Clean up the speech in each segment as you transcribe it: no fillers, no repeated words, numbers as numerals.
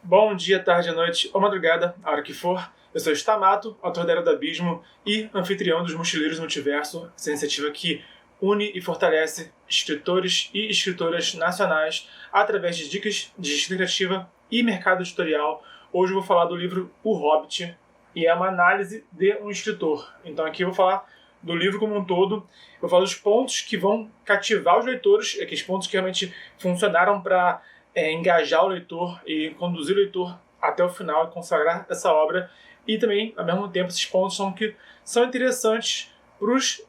Bom dia, tarde, noite ou madrugada, a hora que for. Eu sou Stamato, autor da Era do Abismo e anfitrião dos Mochileiros do Multiverso, essa iniciativa que une e fortalece escritores e escritoras nacionais através de dicas de escrita criativa e mercado editorial. Hoje eu vou falar do livro O Hobbit, e é uma análise de um escritor. Então aqui eu vou falar do livro como um todo, eu vou falar dos pontos que vão cativar os leitores, aqueles pontos que realmente funcionaram para engajar o leitor e conduzir o leitor até o final e consagrar essa obra. E também, ao mesmo tempo, esses pontos são interessantes para os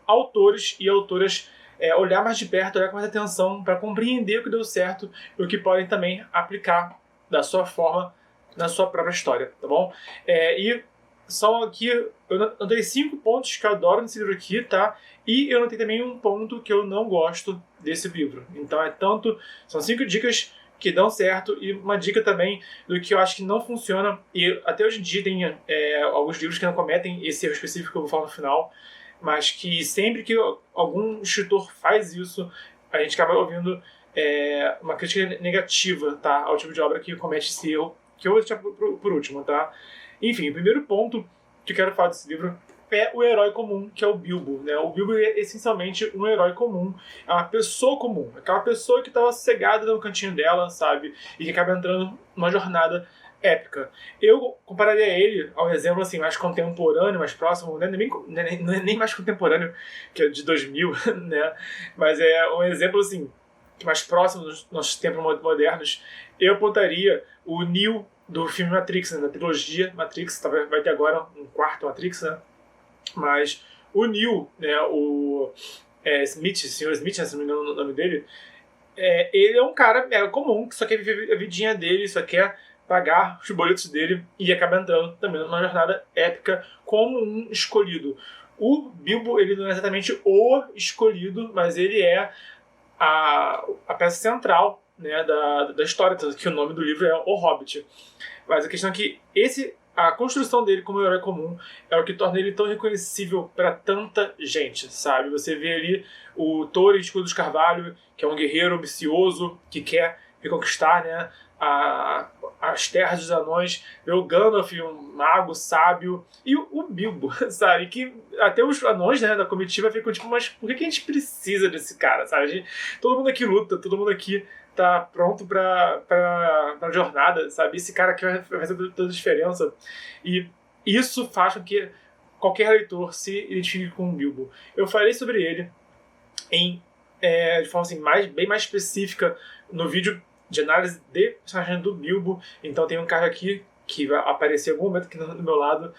autores e autoras olhar mais de perto, olhar com mais atenção para compreender o que deu certo e o que podem também aplicar da sua forma na sua própria história, tá bom? E só aqui, eu notei 5 pontos que eu adoro nesse livro aqui, tá? E eu notei também um ponto que eu não gosto desse livro. Então são 5 dicas que dão certo e uma dica também do que eu acho que não funciona. E até hoje em dia tem alguns livros que não cometem esse erro específico que eu vou falar no final, mas que sempre que algum escritor faz isso, a gente acaba ouvindo uma crítica negativa, tá? Ao tipo de obra que comete esse erro, que eu vou deixar por último, tá? Enfim, o primeiro ponto que eu quero falar desse livro é o herói comum, que é o Bilbo, né? O Bilbo é essencialmente um herói comum, é uma pessoa comum, aquela pessoa que estava sossegada no cantinho dela, sabe? E que acaba entrando numa jornada épica. Eu compararia ele ao exemplo assim, mais contemporâneo, mais próximo, né? Nem mais contemporâneo, que é de 2000, né? Mas é um exemplo assim, mais próximo dos nossos tempos modernos. Eu apontaria o Neo do filme Matrix, né, da trilogia Matrix, vai ter agora um quarto Matrix, né? Mas o Neo, né, o Smith, o Sr. Smith, né, se não me engano o nome dele, ele é um cara comum, que só quer viver a vidinha dele, só quer pagar os boletos dele e acaba entrando também numa jornada épica como um escolhido. O Bilbo, ele não é exatamente o escolhido, mas ele é a peça central, né, da história, tanto que o nome do livro é O Hobbit. Mas a questão é que a construção dele como herói comum é o que torna ele tão reconhecível para tanta gente, sabe? Você vê ali o Thorin Escudo de Carvalho, que é um guerreiro ambicioso, que quer reconquistar, né, as terras dos anões, vê o Gandalf, um mago sábio, e o Bilbo, sabe? Que até os anões, né, da comitiva ficam tipo, mas por que a gente precisa desse cara, sabe? Todo mundo aqui luta, todo mundo aqui tá pronto pra jornada, sabe? Esse cara aqui vai fazer toda a diferença. E isso faz com que qualquer leitor se identifique com o Bilbo. Eu falei sobre ele de forma assim, bem mais específica no vídeo de análise de personagem do Bilbo. Então tem um card aqui que vai aparecer em algum momento aqui do meu lado.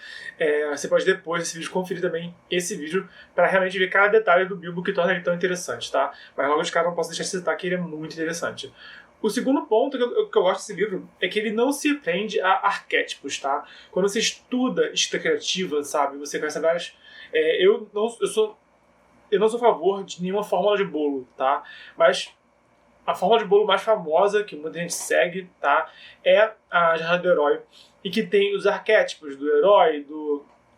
Você pode depois desse vídeo conferir também esse vídeo para realmente ver cada detalhe do Bilbo que torna ele tão interessante, tá? Mas logo de cara não posso deixar de citar que ele é muito interessante. O segundo ponto que eu gosto desse livro é que ele não se prende a arquétipos, tá? Quando você estuda escrita criativa, sabe? Você conhece várias... Eu não sou a favor de nenhuma fórmula de bolo, tá? Mas a fórmula de bolo mais famosa, que muita gente segue, tá? É a jornada do herói. E que tem os arquétipos do herói,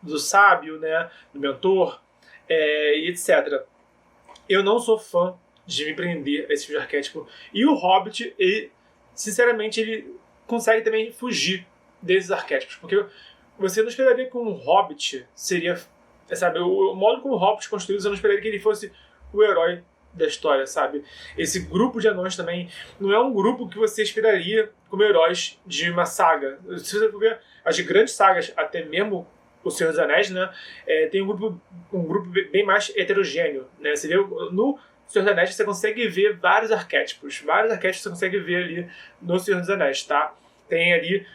do sábio, né? Do mentor, e etc. Eu não sou fã de me prender a esse tipo de arquétipo. E o Hobbit, sinceramente, ele consegue também fugir desses arquétipos. Porque você não esperaria que um Hobbit seria... Sabe, o modo como o Hobbit construído, você não esperaria que ele fosse o herói da história, sabe? Esse grupo de anões também não é um grupo que você esperaria como heróis de uma saga. Se você for ver as grandes sagas, até mesmo O Senhor dos Anéis, né? Tem um grupo bem mais heterogêneo, né? Você vê no Senhor dos Anéis, você consegue ver vários arquétipos. Vários arquétipos você consegue ver ali no Senhor dos Anéis, tá? Tem ali,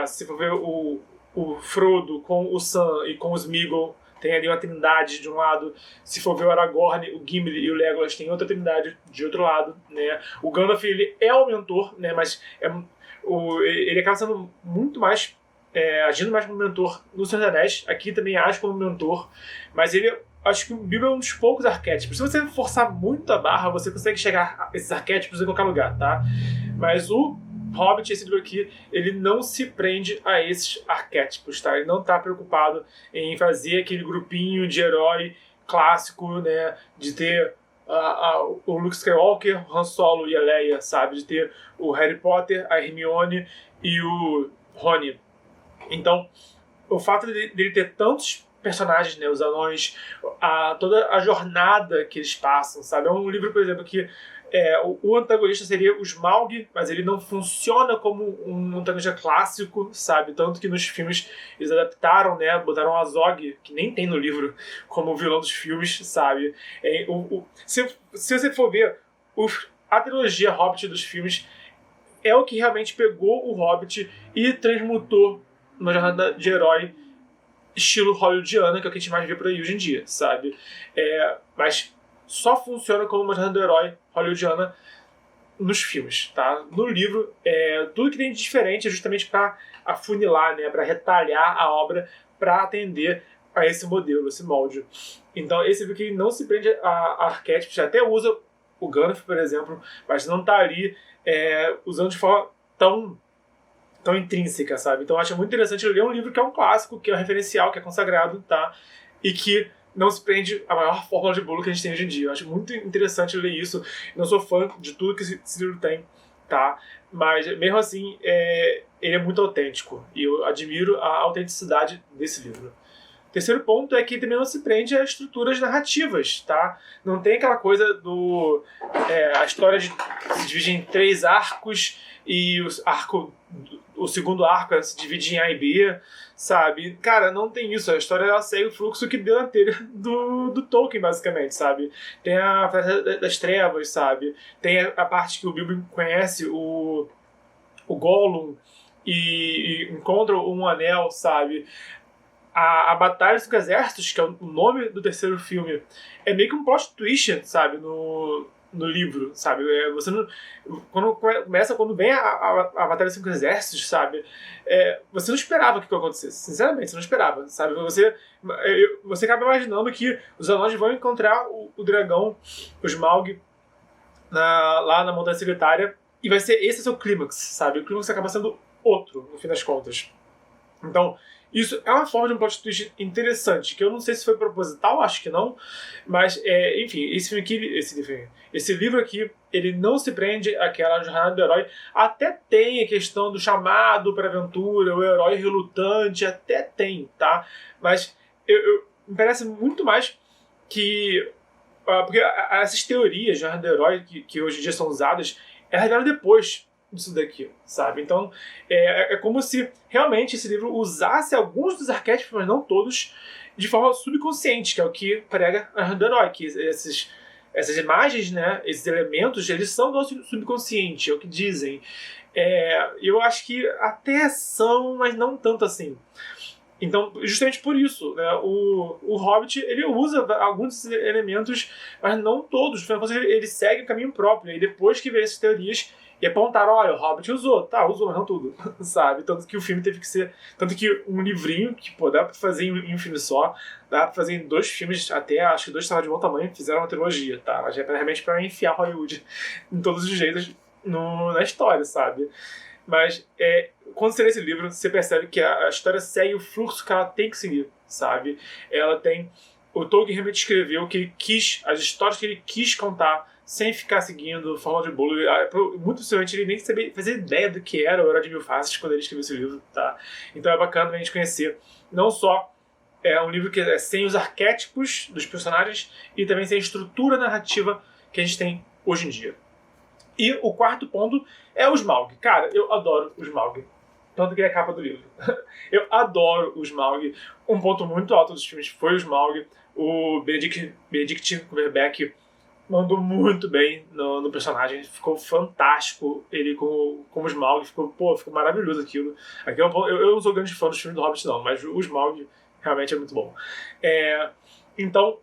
se for ver o Frodo com o Sam e com os Sméagol, tem ali uma trindade de um lado. Se for ver o Aragorn, o Gimli e o Legolas, tem outra trindade de outro lado, né? O Gandalf, ele é o mentor, né? Mas ele acaba sendo muito mais... agindo mais como mentor no Senhor dos Anéis. Aqui também age como mentor. Mas acho que o Bilbo é um dos poucos arquétipos. Se você forçar muito a barra, você consegue chegar a esses arquétipos em qualquer lugar, tá? Mas o Hobbit, esse livro aqui, ele não se prende a esses arquétipos, tá? Ele não está preocupado em fazer aquele grupinho de herói clássico, né? De ter o Luke Skywalker, o Han Solo e a Leia, sabe? De ter o Harry Potter, a Hermione e o Rony. Então, o fato dele ter tantos personagens, né, os anões, toda a jornada que eles passam, sabe? É um livro, por exemplo, que o antagonista seria o Smaug, mas ele não funciona como um antagonista clássico, sabe? Tanto que nos filmes eles adaptaram, né? Botaram o Azog, que nem tem no livro, como vilão dos filmes, sabe? Se você for ver a trilogia Hobbit dos filmes, é o que realmente pegou o Hobbit e transmutou numa jornada de herói estilo hollywoodiana, que é o que a gente mais vê por aí hoje em dia, sabe? Mas só funciona como uma jornada do herói hollywoodiana nos filmes, tá? No livro, tudo que tem de diferente é justamente para afunilar, né? Para retalhar a obra para atender a esse modelo, esse molde. Então, esse livro que não se prende a arquétipos, até usa o Gandalf, por exemplo, mas não tá ali usando de forma tão intrínseca, sabe? Então eu acho muito interessante ler um livro que é um clássico, que é um referencial, que é consagrado, tá? E que não se prende à maior fórmula de bolo que a gente tem hoje em dia. Eu acho muito interessante ler isso. Eu não sou fã de tudo que esse livro tem, tá? Mas mesmo assim, ele é muito autêntico. E eu admiro a autenticidade desse livro. O terceiro ponto é que também não se prende a estruturas narrativas, tá? Não tem aquela coisa a história se divide em 3 arcos e o segundo arco se divide em A e B, sabe? Cara, não tem isso. A história ela segue o fluxo que deu na telha do Tolkien, basicamente, sabe? Tem a Floresta das Trevas, sabe? Tem a parte que o Bilbo conhece o Gollum e encontra um anel, sabe? A Batalha dos Exércitos, que é o nome do terceiro filme, é meio que um plot twist, sabe? No livro, sabe? Você não, quando vem a Batalha dos 5 Exércitos, sabe? Você não esperava que aquilo acontecesse. Sinceramente, você não esperava, sabe? Você acaba imaginando que os anões vão encontrar o dragão, o Smaug, lá na Montanha Secretária, e vai ser esse seu clímax, sabe? O clímax acaba sendo outro, no fim das contas. Então, isso é uma forma de um plot twist interessante, que eu não sei se foi proposital, acho que não, mas, enfim, esse livro aqui, ele não se prende àquela jornada do herói, até tem a questão do chamado para aventura, o herói relutante, até tem, tá? Mas me parece muito mais que... porque essas teorias de jornada do herói que hoje em dia são usadas, revelaram depois disso daqui, sabe? Então, é como se realmente esse livro usasse alguns dos arquétipos, mas não todos, de forma subconsciente, que é o que prega a jornada do herói, que essas imagens, né, esses elementos, eles são do subconsciente, é o que dizem. Eu acho que até são, mas não tanto assim. Então, justamente por isso, né, o Hobbit, ele usa alguns elementos, mas não todos. Ele segue o caminho próprio. E depois que vê essas teorias, e apontaram, olha, o Hobbit usou, mas não tudo, sabe? Tanto que o filme teve que ser... Tanto que um livrinho, que dá pra fazer em um filme só, dá pra fazer em 2 filmes, até acho que 2 estavam de bom tamanho, fizeram uma trilogia, tá? Mas é realmente pra enfiar Hollywood em todos os jeitos na história, sabe? Mas quando você lê esse livro, você percebe que a história segue o fluxo que ela tem que seguir, sabe? Ela tem... O Tolkien realmente escreveu o que ele quis, as histórias que ele quis contar, sem ficar seguindo forma de bolo. Muito possivelmente ele nem sabia fazer ideia do que era o Era de Mil Faces quando ele escreveu esse livro, tá? Então é bacana a gente conhecer não só um livro que é sem os arquétipos dos personagens e também sem a estrutura narrativa que a gente tem hoje em dia. E o quarto ponto é o Smaug. Cara, eu adoro o Smaug. Tanto que é a capa do livro. Eu adoro o Smaug. Um ponto muito alto dos filmes foi o Smaug. O Benedict Cumberbatch mandou muito bem no personagem. Ficou fantástico ele como Smaug. Ficou maravilhoso aquilo. Eu não sou grande fã dos filmes do Hobbit, não, mas o Smaug realmente é muito bom. Então,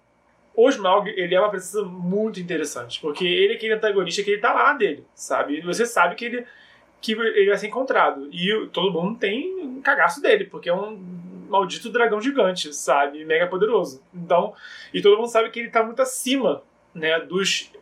o Smaug, ele é uma presença muito interessante, porque ele é aquele antagonista que ele tá lá dele, sabe? E você sabe que ele vai ser encontrado. E todo mundo tem um cagaço dele, porque é um maldito dragão gigante, sabe? Mega poderoso. Então, e todo mundo sabe que ele tá muito acima né,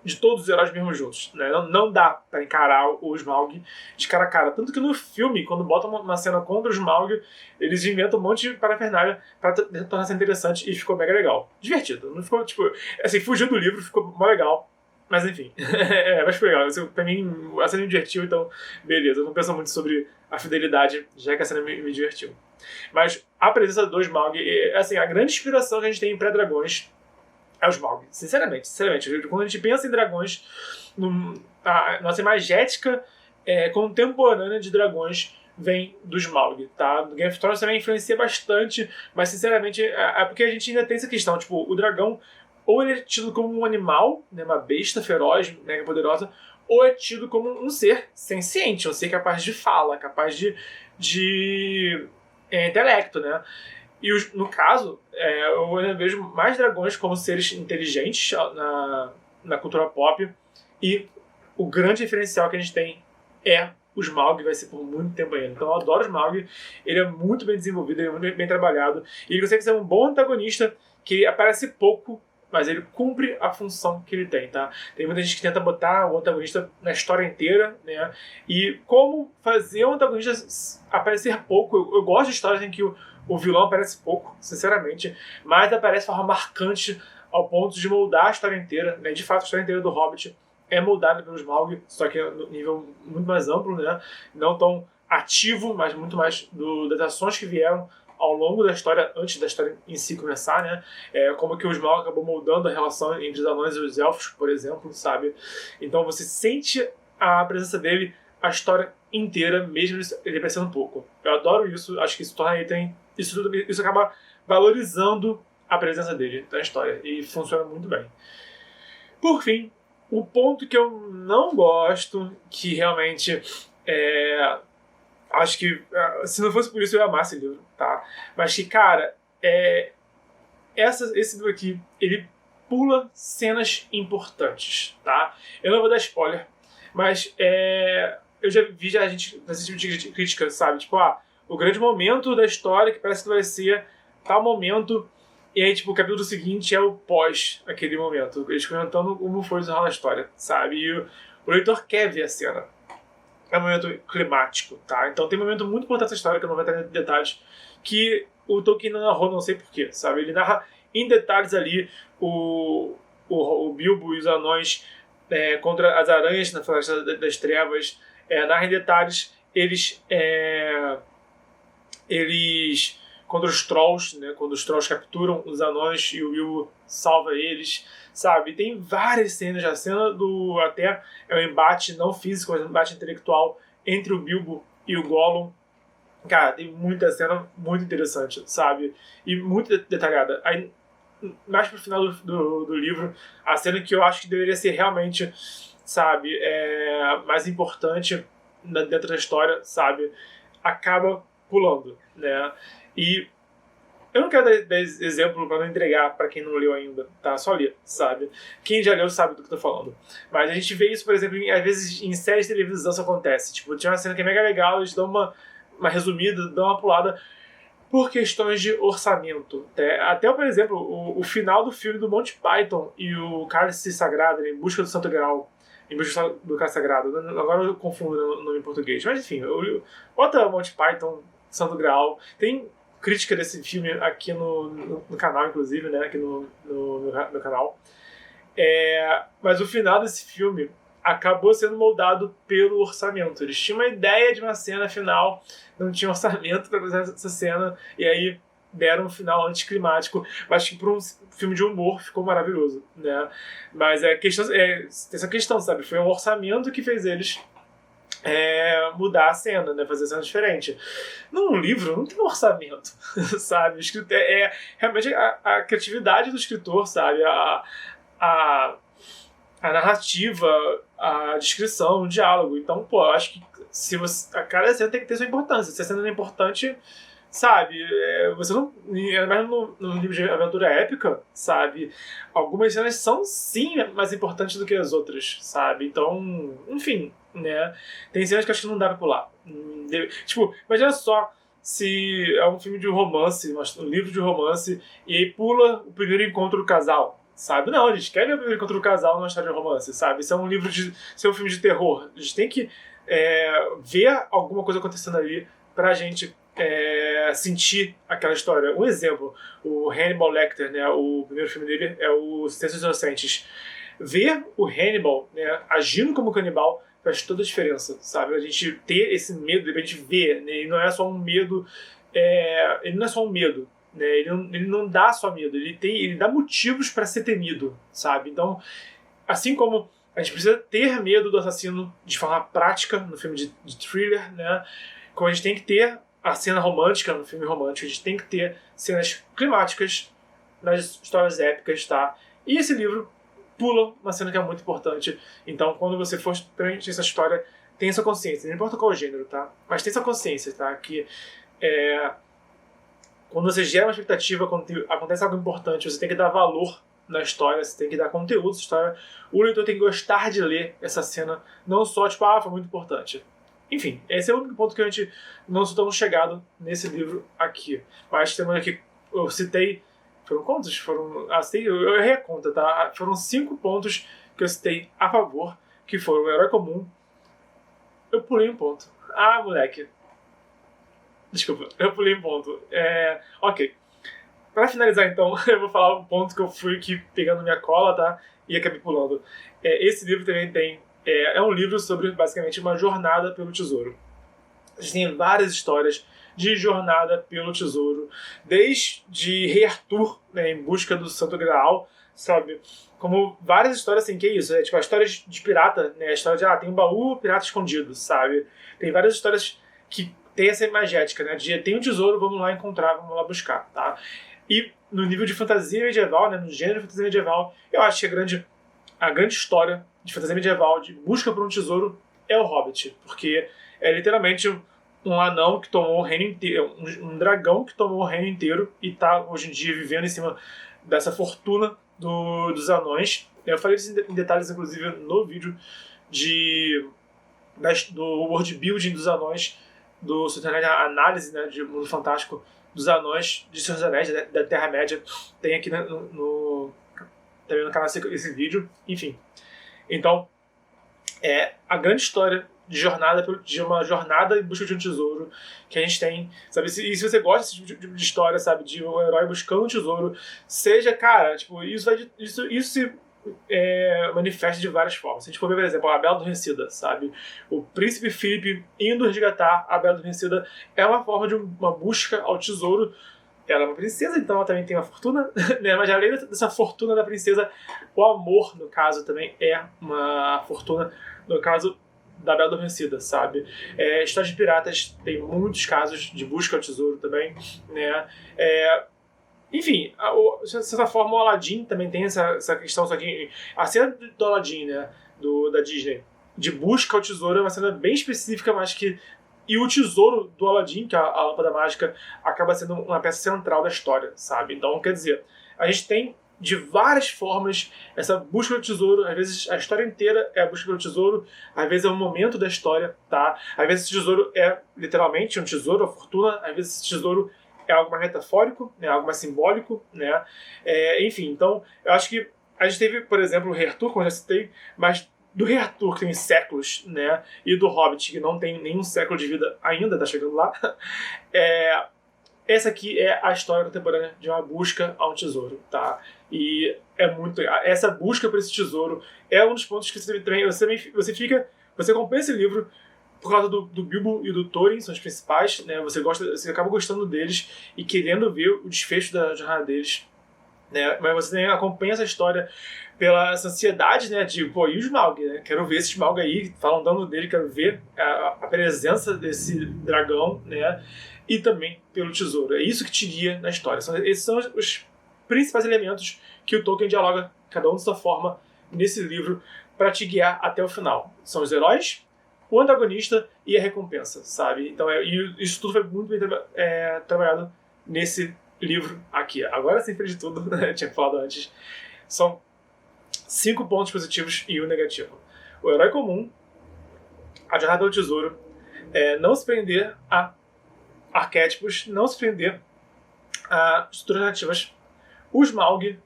de todos os heróis mesmo juntos. Né? Não dá pra encarar o Smaug de cara a cara. Tanto que no filme, quando botam uma cena contra o Smaug, eles inventam um monte de parafernália pra tornar isso interessante e ficou mega legal. Divertido. Não ficou, tipo... Assim, fugiu do livro, ficou mó legal. Mas enfim, mas foi legal. Pra mim, a cena me divertiu, então beleza. Eu não penso muito sobre a fidelidade, já que a cena me divertiu. Mas a presença do Smaug, assim, a grande inspiração que a gente tem em Pré-Dragões é o Smaug. Sinceramente. Quando a gente pensa em dragões, a nossa imagética contemporânea de dragões vem do Smaug, tá? Do Game of Thrones também influencia bastante, mas sinceramente é porque a gente ainda tem essa questão, tipo, o dragão ou ele é tido como um animal, né, uma besta feroz, mega poderosa, ou é tido como um ser senciente, um ser capaz de fala, capaz de intelecto, né? E no caso, eu ainda vejo mais dragões como seres inteligentes na cultura pop, e o grande diferencial que a gente tem é o Smaug, vai ser por muito tempo ainda. Então eu adoro o Smaug, ele é muito bem desenvolvido, ele é muito bem trabalhado, e ele consegue ser um bom antagonista que aparece pouco, mas ele cumpre a função que ele tem, tá? Tem muita gente que tenta botar o antagonista na história inteira, né? E como fazer o antagonista aparecer pouco. Eu gosto de histórias em que o vilão aparece pouco, sinceramente, mas aparece de forma marcante ao ponto de moldar a história inteira, né? De fato, a história inteira do Hobbit é moldada pelo Smaug, só que no nível muito mais amplo, né? Não tão ativo, mas muito mais das ações que vieram ao longo da história, antes da história em si começar, né? Como que o Smaug acabou moldando a relação entre os anões e os elfos, por exemplo, sabe? Então você sente a presença dele a história inteira, mesmo ele aparecendo pouco. Eu adoro isso, acho que isso torna ele isso acaba valorizando a presença dele na história, e funciona muito bem. Por fim, o ponto que eu não gosto, que realmente acho que, se não fosse por isso, eu ia amar esse livro, tá? Mas que, cara, esse livro aqui, ele pula cenas importantes, tá? Eu não vou dar spoiler, mas eu já vi a gente nesse tipo de crítica, sabe? Tipo, o grande momento da história que parece que vai ser tal momento, e aí, tipo, o capítulo seguinte é o pós aquele momento. Eles comentando como foi o desenrolar da história, sabe? E o leitor quer ver a cena. É um momento climático, tá? Então tem um momento muito importante nessa história, que eu não vou entrar em detalhes, que o Tolkien não narrou, não sei porquê, sabe? Ele narra em detalhes ali o Bilbo e os anões contra as aranhas na Floresta das Trevas. Narra em detalhes eles contra os Trolls, né? Quando os Trolls capturam os anões e o Bilbo salva eles, sabe? Tem várias cenas. A cena até é um embate não físico, mas um embate intelectual entre o Bilbo e o Gollum. Cara, tem muita cena muito interessante, sabe? E muito detalhada. Aí, mais pro final do livro, a cena que eu acho que deveria ser realmente, sabe, mais importante dentro da história, sabe, acaba pulando, né? E eu não quero dar exemplo para não entregar para quem não leu ainda, tá? Só ler, sabe? Quem já leu sabe do que eu tô falando. Mas a gente vê isso, por exemplo, às vezes em séries de televisão isso acontece. Tipo, tinha uma cena que é mega legal, eles dão uma resumida, dão uma pulada por questões de orçamento. Até por exemplo, o final do filme do Monty Python e o Cálice Sagrado, Em Busca do Santo Graal, Em Busca do Cálice Sagrado. Agora eu confundo o nome em português. Mas enfim, bota Monty Python, Santo Graal. Tem crítica desse filme aqui no canal, inclusive, né? Aqui no meu canal. Mas o final desse filme acabou sendo moldado pelo orçamento. Eles tinham uma ideia de uma cena final, não tinham orçamento para fazer essa cena, e aí deram um final anticlimático. Mas que para um filme de humor ficou maravilhoso, né? Mas essa questão, sabe? Foi um orçamento que fez eles mudar a cena, né? Fazer cena diferente. Num livro não tem orçamento, sabe? Realmente a criatividade do escritor, sabe? A narrativa, a descrição, o diálogo. Então, eu acho que a cada cena tem que ter sua importância. Se a cena não é importante, sabe, você não... Mesmo no livro de aventura épica, sabe, algumas cenas são sim mais importantes do que as outras, sabe? Então, enfim, né? Tem cenas que eu acho que não dá pra pular. Tipo, imagina só se é um filme de romance, um livro de romance, e aí pula o primeiro encontro do casal, sabe? Não, a gente quer ver o primeiro encontro do casal numa história de romance, sabe? Isso é um livro de... Isso é um filme de terror. A gente tem que ver alguma coisa acontecendo ali pra gente sentir aquela história. Um exemplo, o Hannibal Lecter, né? O primeiro filme dele é o Silêncio dos Inocentes. Ver o Hannibal, né, agindo como canibal faz toda a diferença, sabe? A gente ter esse medo, a gente ver, né? Ele não é só um medo, ele não é só um medo, né? Ele não dá só medo, ele dá motivos para ser temido, sabe? Então, assim como a gente precisa ter medo do assassino de forma prática no filme de thriller, né? Como a gente tem que ter a cena romântica no filme romântico, a gente tem que ter cenas climáticas nas histórias épicas, tá? E esse livro pula uma cena que é muito importante. Então, quando você for preencher essa história, tenha essa consciência. Não importa qual o gênero, tá? Mas tenha essa consciência, tá? Que quando você gera uma expectativa, quando acontece algo importante, você tem que dar valor na história, você tem que dar conteúdo à história. O leitor tem que gostar de ler essa cena, não só tipo, foi muito importante. Enfim, esse é o único ponto que a gente não sou tão chegado nesse livro aqui. Mas temos aqui, eu citei, foram quantos? Eu errei a conta, tá? Foram 5 pontos que eu citei a favor, que foram o herói comum. Eu pulei um ponto. Ah, moleque. Desculpa, eu pulei um ponto. Ok. Pra finalizar, então, eu vou falar um ponto que eu fui aqui pegando minha cola, tá? E acabei pulando. Esse livro também tem... É um livro sobre, basicamente, uma jornada pelo tesouro. A gente tem várias histórias de jornada pelo tesouro, desde Rei Arthur, né, em busca do Santo Graal, sabe? Como várias histórias assim, que é isso? Tipo, a história de pirata, né? A história de, tem um baú, pirata escondido, sabe? Tem várias histórias que tem essa imagética, né? De tem um tesouro, vamos lá encontrar, vamos lá buscar, tá? E no nível de fantasia medieval, né? No gênero de fantasia medieval, eu acho que a grande história de fantasia medieval, de busca por um tesouro, é o Hobbit. Porque é literalmente um anão que tomou o reino inteiro, um dragão que tomou o reino inteiro e tá hoje em dia vivendo em cima dessa fortuna dos anões. Eu falei isso em detalhes, inclusive, no vídeo do world building dos anões, do a análise, né, de Mundo Fantástico dos anões de Senhor dos Anéis, da Terra-média. Tem aqui também no canal esse vídeo. Enfim. Então, a grande história de uma jornada em busca de um tesouro que a gente tem, sabe? E se você gosta desse tipo de história, sabe? De um herói buscando um tesouro, seja, cara, tipo, isso se manifesta de várias formas. Se a gente for ver, por exemplo, a Bela Adormecida, sabe? O príncipe Filipe indo resgatar a Bela Adormecida é uma forma de uma busca ao tesouro. Ela é uma princesa, então ela também tem uma fortuna, né? Mas além dessa fortuna da princesa, o amor, no caso, também é uma fortuna, no caso da Bela Adormecida, sabe? Histórias de piratas tem muitos casos de busca ao tesouro também, né? Enfim, de certa forma, o Aladdin também tem essa questão, só que a cena do Aladdin, né, da Disney, de busca ao tesouro é uma cena bem específica, mas que... E o tesouro do Aladdin, que é a lâmpada mágica, acaba sendo uma peça central da história, sabe? Então, quer dizer, a gente tem de várias formas essa busca do tesouro. Às vezes a história inteira é a busca pelo tesouro, às vezes é um momento da história, tá? Às vezes esse tesouro é literalmente um tesouro, a fortuna, às vezes esse tesouro é algo mais metafórico, né? Algo mais simbólico, né? Enfim, então eu acho que a gente teve, por exemplo, o Rei Arthur, como eu já citei, mas do Rei Arthur, que tem séculos, né? E do Hobbit, que não tem nenhum século de vida ainda, tá chegando lá. Essa aqui é a história contemporânea de uma busca a um tesouro, tá? E é muito legal. Essa busca por esse tesouro é um dos pontos que você acompanha esse livro por causa do Bilbo e do Thorin, são os principais, né? Você acaba gostando deles e querendo ver o desfecho da jornada deles, né? Mas você também acompanha essa história pela essa ansiedade, né? De, pô, e o Smaug, né? Quero ver esse Smaug aí, falam dano dele, quero ver a presença desse dragão, né? E também pelo tesouro. É isso que te guia na história. Esses são os principais elementos que o Tolkien dialoga, cada um de sua forma, nesse livro, para te guiar até o final. São os heróis, o antagonista e a recompensa, sabe? Então, isso tudo foi muito bem trabalhado nesse livro aqui. Agora, sem de tudo, né? Tinha falado antes, são 5 pontos positivos e 1 negativo. O herói comum, a jornada do tesouro, não se prender a arquétipos, não se prender a estruturas narrativas, o Smaug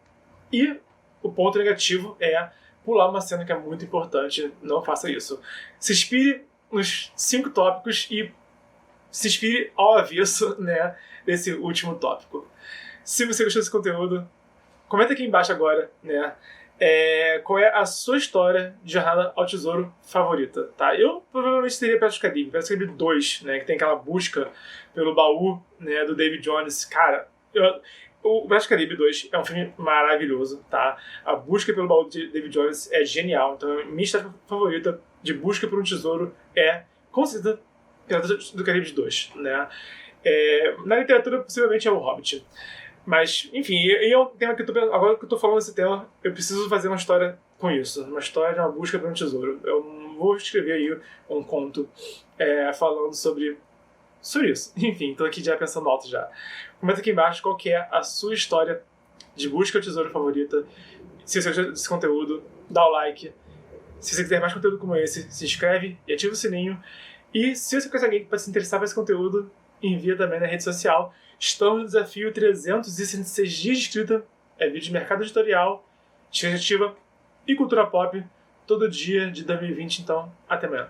e o ponto negativo é pular uma cena que é muito importante. Não faça isso. Se inspire nos 5 tópicos e se inspire ao avesso, né, desse último tópico. Se você gostou desse conteúdo, comenta aqui embaixo agora, né, qual é a sua história de Jornada ao Tesouro favorita, tá? Eu provavelmente teria Piratas do Caribe, Piratas do Caribe 2, né, que tem aquela busca pelo baú, né, do David Jones. Cara, o Piratas do Caribe 2 é um filme maravilhoso, tá? A busca pelo baú de David Jones é genial, então minha história favorita de busca por um tesouro é, com certeza, Piratas do Caribe 2, né? Na literatura, possivelmente é o Hobbit. Mas, enfim, é um tema que agora que eu tô falando desse tema, eu preciso fazer uma história com isso. Uma história de uma busca por um tesouro. Eu vou escrever aí um conto falando sobre isso. Enfim, tô aqui já pensando alto já. Comenta aqui embaixo qual que é a sua história de busca ao tesouro favorita. Se você gostou desse conteúdo, dá o like. Se você quiser mais conteúdo como esse, se inscreve e ativa o sininho. E se você conhece alguém que pode se interessar por esse conteúdo, envia também na rede social. Estamos no desafio 366 dias de escrita. É vídeo de mercado editorial, escrita e cultura pop, todo dia de 2020. Então, até amanhã.